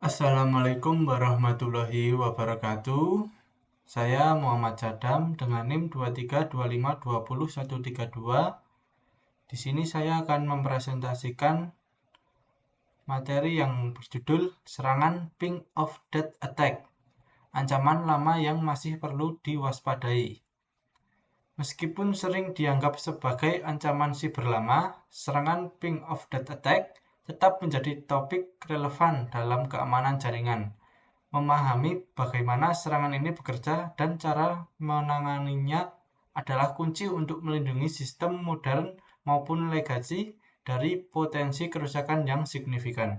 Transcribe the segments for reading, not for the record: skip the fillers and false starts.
Assalamualaikum warahmatullahi wabarakatuh. Saya Muhammad Sadam dengan NIM 2325201132. Di sini saya akan mempresentasikan materi yang berjudul Serangan Ping of Death Attack. Ancaman lama yang masih perlu diwaspadai. Meskipun sering dianggap sebagai ancaman siber lama, serangan Ping of Death Attack tetap menjadi topik relevan dalam keamanan jaringan. Memahami bagaimana serangan ini bekerja dan cara menanganinya adalah kunci untuk melindungi sistem modern maupun legacy dari potensi kerusakan yang signifikan.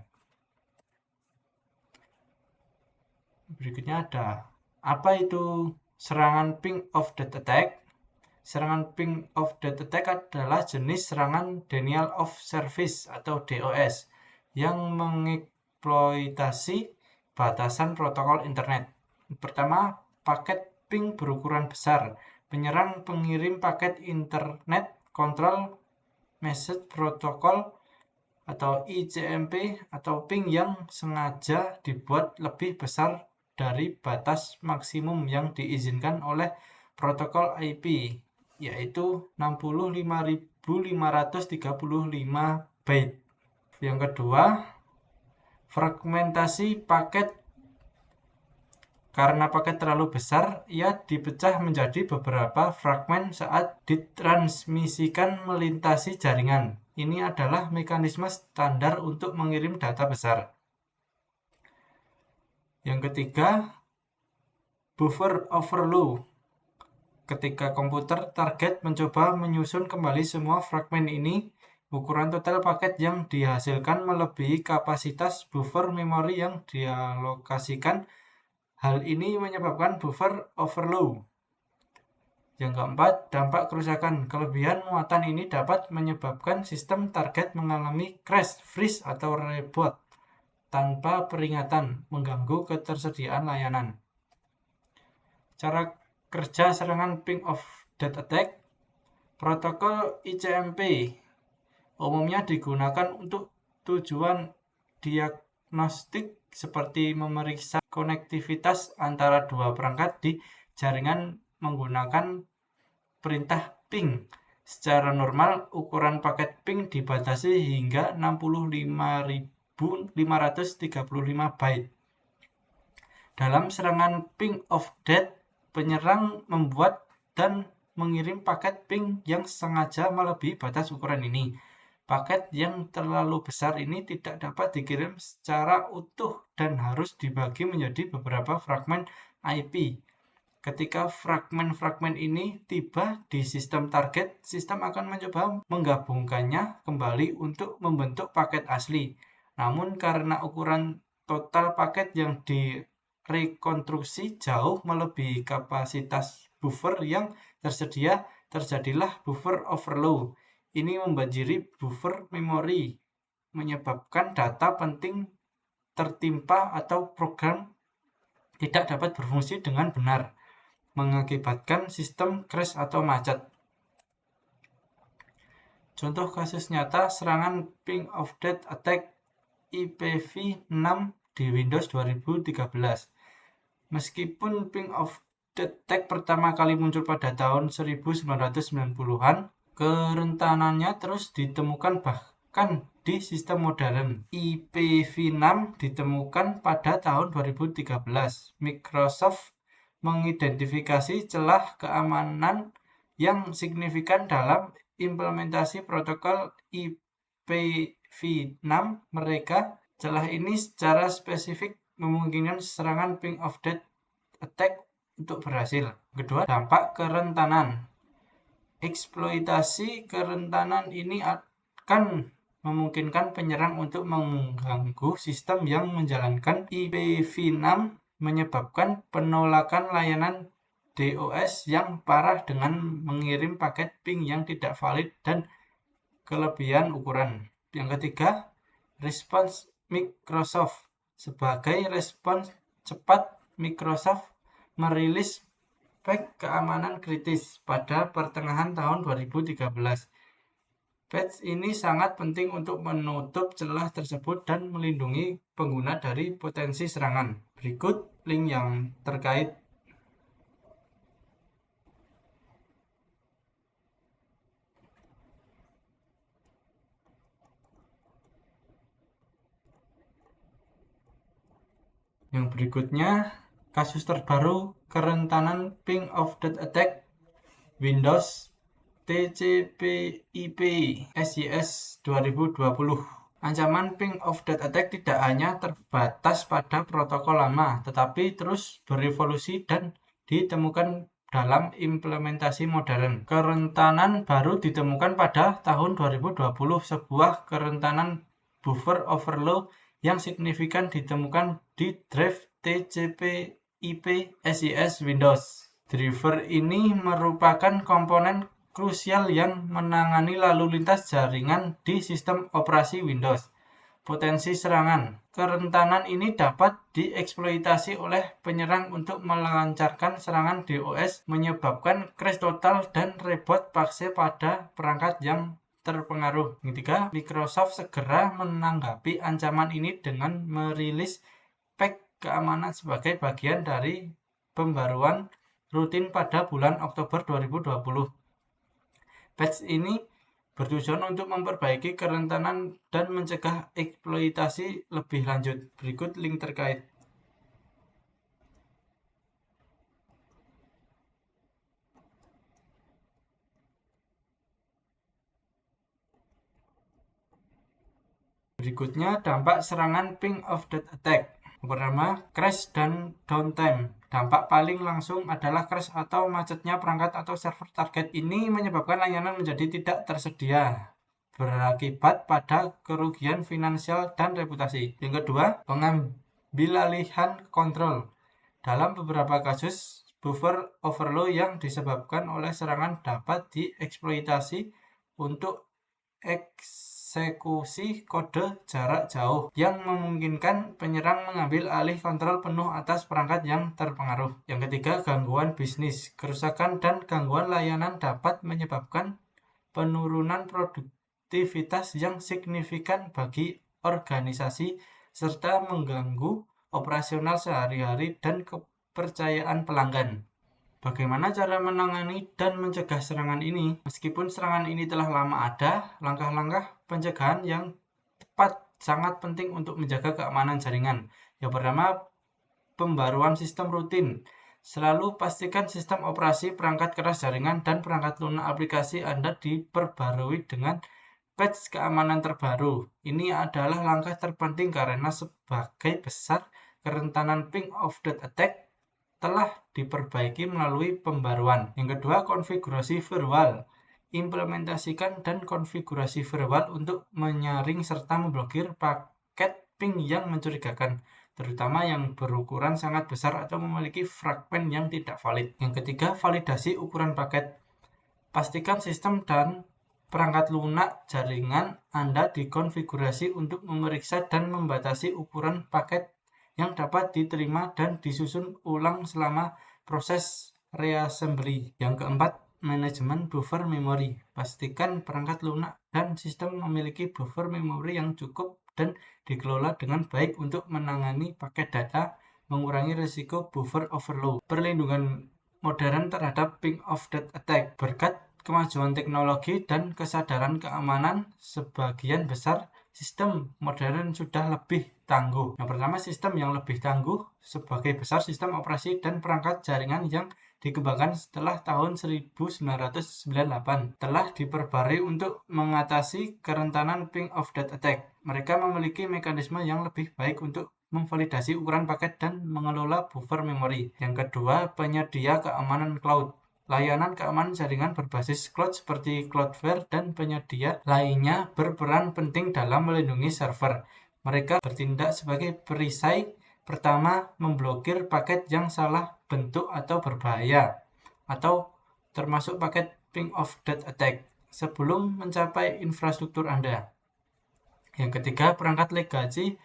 Berikutnya ada, apa itu serangan Ping of Death Attack? Serangan Ping of Death Attack adalah jenis serangan Denial of Service atau DOS yang mengeksploitasi batasan protokol internet. Pertama, paket ping berukuran besar. Penyerang pengirim paket internet control message protocol atau ICMP atau ping yang sengaja dibuat lebih besar dari batas maksimum yang diizinkan oleh protokol IP, yaitu 65.535 byte. Yang kedua, fragmentasi paket. Karena paket terlalu besar, ia dipecah menjadi beberapa fragmen saat ditransmisikan melintasi jaringan. Ini adalah mekanisme standar untuk mengirim data besar. Yang ketiga, buffer overflow. Ketika komputer target mencoba menyusun kembali semua fragmen ini, ukuran total paket yang dihasilkan melebihi kapasitas buffer memori yang dialokasikan. Hal ini menyebabkan buffer overflow. Yang keempat, dampak kerusakan. Kelebihan muatan ini dapat menyebabkan sistem target mengalami crash, freeze, atau reboot tanpa peringatan, mengganggu ketersediaan layanan. Cara kerja serangan Ping of Death Attack. Protokol ICMP umumnya digunakan untuk tujuan diagnostik seperti memeriksa konektivitas antara dua perangkat di jaringan menggunakan perintah ping. Secara normal, ukuran paket ping dibatasi hingga 65.535 byte. Dalam serangan Ping of Death, penyerang membuat dan mengirim paket ping yang sengaja melebihi batas ukuran ini. Paket yang terlalu besar ini tidak dapat dikirim secara utuh dan harus dibagi menjadi beberapa fragmen IP. Ketika fragmen-fragmen ini tiba di sistem target, sistem akan mencoba menggabungkannya kembali untuk membentuk paket asli. Namun karena ukuran total paket yang direkonstruksi jauh melebihi kapasitas buffer yang tersedia, terjadilah buffer overflow. Ini membanjiri buffer memori, menyebabkan data penting tertimpa atau program tidak dapat berfungsi dengan benar, mengakibatkan sistem crash atau macet. Contoh kasus nyata serangan Ping of Death Attack IPv6 di Windows 2013. Meskipun Ping of Death Attack pertama kali muncul pada tahun 1990-an, kerentanannya terus ditemukan bahkan di sistem modern. IPv6 ditemukan pada tahun 2013. Microsoft mengidentifikasi celah keamanan yang signifikan dalam implementasi protokol IPv6 mereka. Celah ini secara spesifik memungkinkan serangan Ping of Death Attack untuk berhasil. Kedua, dampak kerentanan. Eksploitasi kerentanan ini akan memungkinkan penyerang untuk mengganggu sistem yang menjalankan IPv6, menyebabkan penolakan layanan DOS yang parah dengan mengirim paket ping yang tidak valid dan kelebihan ukuran. Yang ketiga, respons Microsoft. Sebagai respons cepat, Microsoft merilis patch keamanan kritis pada pertengahan tahun 2013. Patch ini sangat penting untuk menutup celah tersebut dan melindungi pengguna dari potensi serangan. Berikut link yang terkait. Yang berikutnya, kasus terbaru kerentanan ping of death attack Windows TCP/IP SYS 2020. Ancaman ping of death attack tidak hanya terbatas pada protokol lama, tetapi terus berevolusi dan ditemukan dalam implementasi modern. Kerentanan baru ditemukan pada tahun 2020, sebuah kerentanan buffer overflow yang signifikan ditemukan di drive TCP/IP SYS Windows. Driver ini merupakan komponen krusial yang menangani lalu lintas jaringan di sistem operasi Windows. Potensi serangan. Kerentanan ini dapat dieksploitasi oleh penyerang untuk melancarkan serangan DOS, menyebabkan crash total dan reboot paksa pada perangkat yang terpengaruh. Ketiga, Microsoft segera menanggapi ancaman ini dengan merilis patch keamanan sebagai bagian dari pembaruan rutin pada bulan Oktober 2020. Patch ini bertujuan untuk memperbaiki kerentanan dan mencegah eksploitasi lebih lanjut. Berikut link terkait. Berikutnya, dampak serangan ping of death attack. Pertama, crash dan downtime. Dampak paling langsung adalah crash atau macetnya perangkat atau server target. Ini menyebabkan layanan menjadi tidak tersedia, berakibat pada kerugian finansial dan reputasi. Yang kedua, pengambilalihan kontrol. Dalam beberapa kasus, buffer overflow yang disebabkan oleh serangan dapat dieksploitasi untuk eksekusi kode jarak jauh yang memungkinkan penyerang mengambil alih kontrol penuh atas perangkat yang terpengaruh. Yang ketiga, gangguan bisnis. Kerusakan dan gangguan layanan dapat menyebabkan penurunan produktivitas yang signifikan bagi organisasi serta mengganggu operasional sehari-hari dan kepercayaan pelanggan. Bagaimana cara menangani dan mencegah serangan ini? Meskipun serangan ini telah lama ada, langkah-langkah pencegahan yang tepat sangat penting untuk menjaga keamanan jaringan. Yang pertama, pembaruan sistem rutin. Selalu pastikan sistem operasi, perangkat keras jaringan, dan perangkat lunak aplikasi Anda diperbarui dengan patch keamanan terbaru. Ini adalah langkah terpenting karena sebagai besar kerentanan ping of death attack telah diperbaiki melalui pembaruan. Yang kedua, konfigurasi firewall. Implementasikan dan konfigurasi firewall untuk menyaring serta memblokir paket ping yang mencurigakan, terutama yang berukuran sangat besar atau memiliki fragmen yang tidak valid. Yang ketiga, validasi ukuran paket. Pastikan sistem dan perangkat lunak jaringan Anda dikonfigurasi untuk memeriksa dan membatasi ukuran paket yang dapat diterima dan disusun ulang selama proses reassembly. Yang keempat, manajemen buffer memori. Pastikan perangkat lunak dan sistem memiliki buffer memori yang cukup dan dikelola dengan baik untuk menangani paket data, mengurangi risiko buffer overload. Perlindungan modern terhadap ping of death attack. Berkat kemajuan teknologi dan kesadaran keamanan, sebagian besar sistem modern sudah lebih tangguh. Yang pertama, sistem yang lebih tangguh sebagai besar sistem operasi dan perangkat jaringan yang dikembangkan setelah tahun 1998 telah diperbarui untuk mengatasi kerentanan ping of death attack. Mereka memiliki mekanisme yang lebih baik untuk memvalidasi ukuran paket dan mengelola buffer memori. Yang kedua, penyedia keamanan cloud. Layanan keamanan jaringan berbasis cloud seperti Cloudflare dan penyedia lainnya berperan penting dalam melindungi server. Mereka bertindak sebagai perisai pertama, memblokir paket yang salah bentuk atau berbahaya, atau termasuk paket ping of death attack, sebelum mencapai infrastruktur Anda. Yang ketiga, perangkat legacy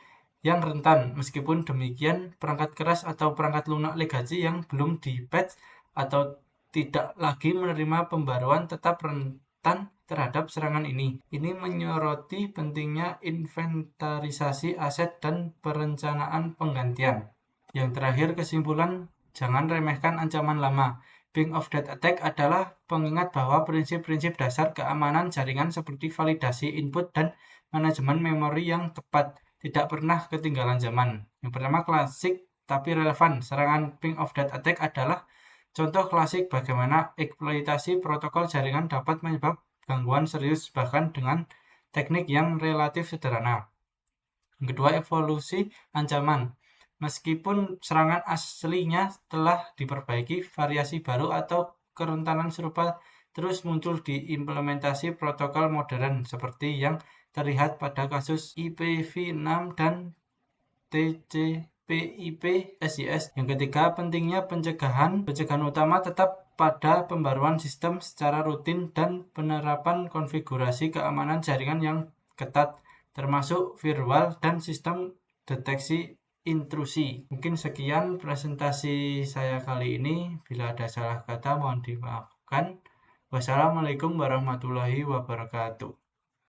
yang rentan. Meskipun demikian, perangkat keras atau perangkat lunak legacy yang belum di-patch atau tidak lagi menerima pembaruan tetap rentan terhadap serangan ini. Ini menyoroti pentingnya inventarisasi aset dan perencanaan penggantian. Yang terakhir, kesimpulan, jangan remehkan ancaman lama. Ping of Death Attack adalah pengingat bahwa prinsip-prinsip dasar keamanan jaringan seperti validasi input dan manajemen memori yang tepat tidak pernah ketinggalan zaman. Yang pertama, klasik tapi relevan. Serangan Ping of Death Attack adalah contoh klasik bagaimana eksploitasi protokol jaringan dapat menyebabkan gangguan serius bahkan dengan teknik yang relatif sederhana. Yang kedua, evolusi ancaman. Meskipun serangan aslinya telah diperbaiki, variasi baru atau kerentanan serupa terus muncul di implementasi protokol modern seperti yang terlihat pada kasus IPv6 dan TCP/IP SIS. Yang ketiga, pentingnya pencegahan utama tetap pada pembaruan sistem secara rutin dan penerapan konfigurasi keamanan jaringan yang ketat, termasuk firewall dan sistem deteksi intrusi. Mungkin sekian presentasi saya kali ini. Bila ada salah kata mohon dimaafkan. Wassalamualaikum warahmatullahi wabarakatuh.